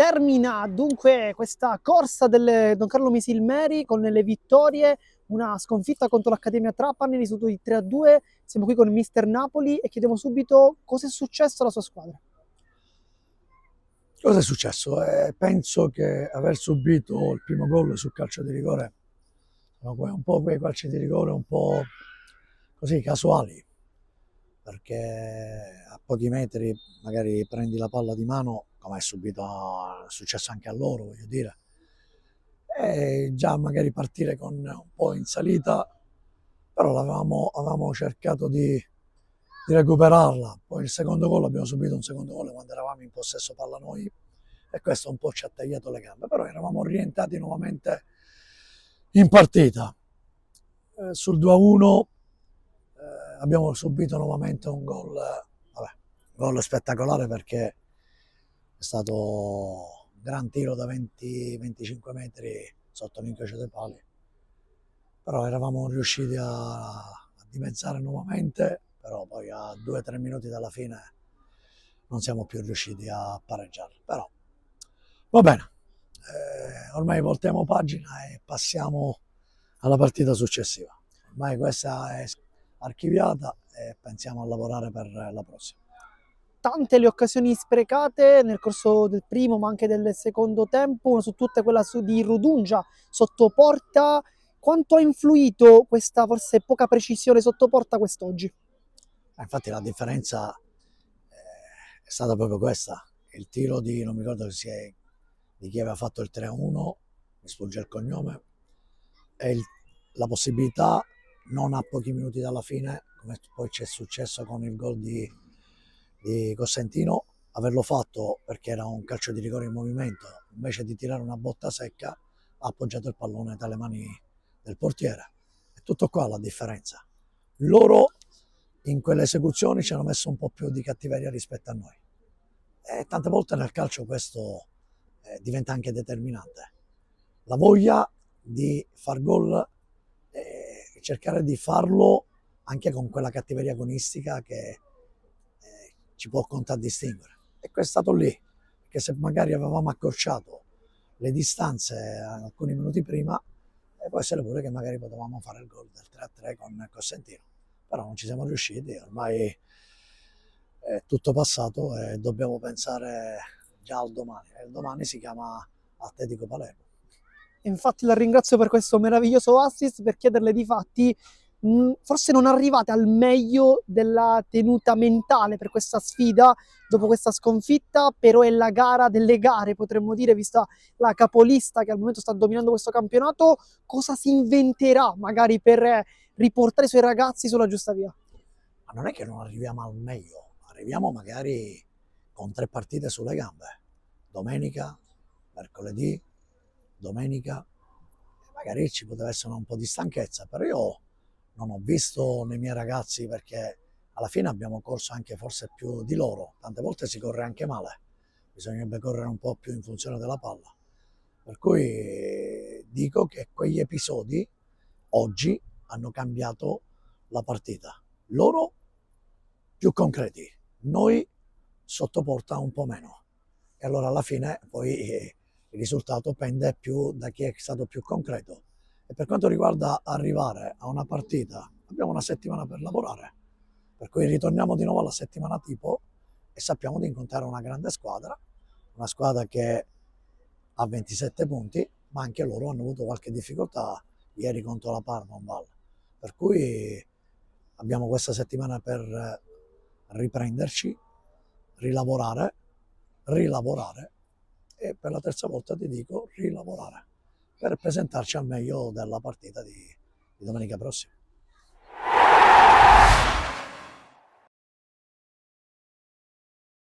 Termina dunque questa corsa del Don Carlo Misilmeri con le vittorie, una sconfitta contro l'Accademia Trapani, risultato di 3-2. Siamo qui con il mister Napoli e chiediamo subito cosa è successo alla sua squadra. Cosa è successo? Penso che aver subito il primo gol sul calcio di rigore sono un po' quei calci di rigore un po' così casuali, perché a pochi metri magari prendi la palla di mano, come è successo anche a loro, voglio dire, e già magari partire con un po' in salita, però avevamo cercato di recuperarla. Poi il secondo gol, abbiamo subito un secondo gol quando eravamo in possesso palla noi, e questo un po' ci ha tagliato le gambe, però eravamo rientrati nuovamente in partita. Sul 2-1 abbiamo subito nuovamente un gol, gol spettacolare, perché è stato un gran tiro da 20-25 metri sotto l'incrocio dei pali, però eravamo riusciti a dimezzare nuovamente, però poi a 2-3 minuti dalla fine non siamo più riusciti a pareggiare. Però va bene, ormai voltiamo pagina e passiamo alla partita successiva. Ormai questa è archiviata e pensiamo a lavorare per la prossima. Tante le occasioni sprecate nel corso del primo ma anche del secondo tempo, una su tutte quella di Rudungia sotto porta. Quanto ha influito questa forse poca precisione sotto porta quest'oggi? Infatti la differenza è stata proprio questa, il tiro di, non mi ricordo di chi aveva fatto il 3-1, mi sfugge il cognome, e la possibilità, non a pochi minuti dalla fine, come poi c'è successo con il gol di Cosentino, averlo fatto perché era un calcio di rigore in movimento, invece di tirare una botta secca ha appoggiato il pallone dalle mani del portiere. È tutto qua la differenza. Loro in quelle esecuzioni ci hanno messo un po' più di cattiveria rispetto a noi, e tante volte nel calcio questo diventa anche determinante. La voglia di far gol e cercare di farlo anche con quella cattiveria agonistica che ci può contraddistinguere. E questo è stato lì, perché se magari avevamo accorciato le distanze alcuni minuti prima, può essere pure che magari potevamo fare il gol del 3-3 con Cosentino, però non ci siamo riusciti. Ormai è tutto passato e dobbiamo pensare già al domani, e il domani si chiama Atletico Palermo. Infatti la ringrazio per questo meraviglioso assist, per chiederle di fatti, forse non arrivate al meglio della tenuta mentale per questa sfida dopo questa sconfitta, però è la gara delle gare, potremmo dire, vista la capolista che al momento sta dominando questo campionato. Cosa si inventerà magari per riportare i suoi ragazzi sulla giusta via? Ma non è che non arriviamo al meglio, arriviamo magari con 3 partite sulle gambe, domenica, mercoledì, domenica, magari ci poteva essere un po' di stanchezza, però io non ho visto nei miei ragazzi, perché alla fine abbiamo corso anche forse più di loro, tante volte si corre anche male, bisognerebbe correre un po' più in funzione della palla, per cui dico che quegli episodi oggi hanno cambiato la partita. Loro più concreti, noi sotto porta un po' meno, e allora alla fine poi il risultato pende più da chi è stato più concreto. E per quanto riguarda arrivare a una partita, abbiamo una settimana per lavorare, per cui ritorniamo di nuovo alla settimana tipo e sappiamo di incontrare una squadra che ha 27 punti, ma anche loro hanno avuto qualche difficoltà ieri contro la Parma, per cui abbiamo questa settimana per riprenderci, rilavorare e per la terza volta ti dico rilavorare per presentarci al meglio della partita di domenica prossima.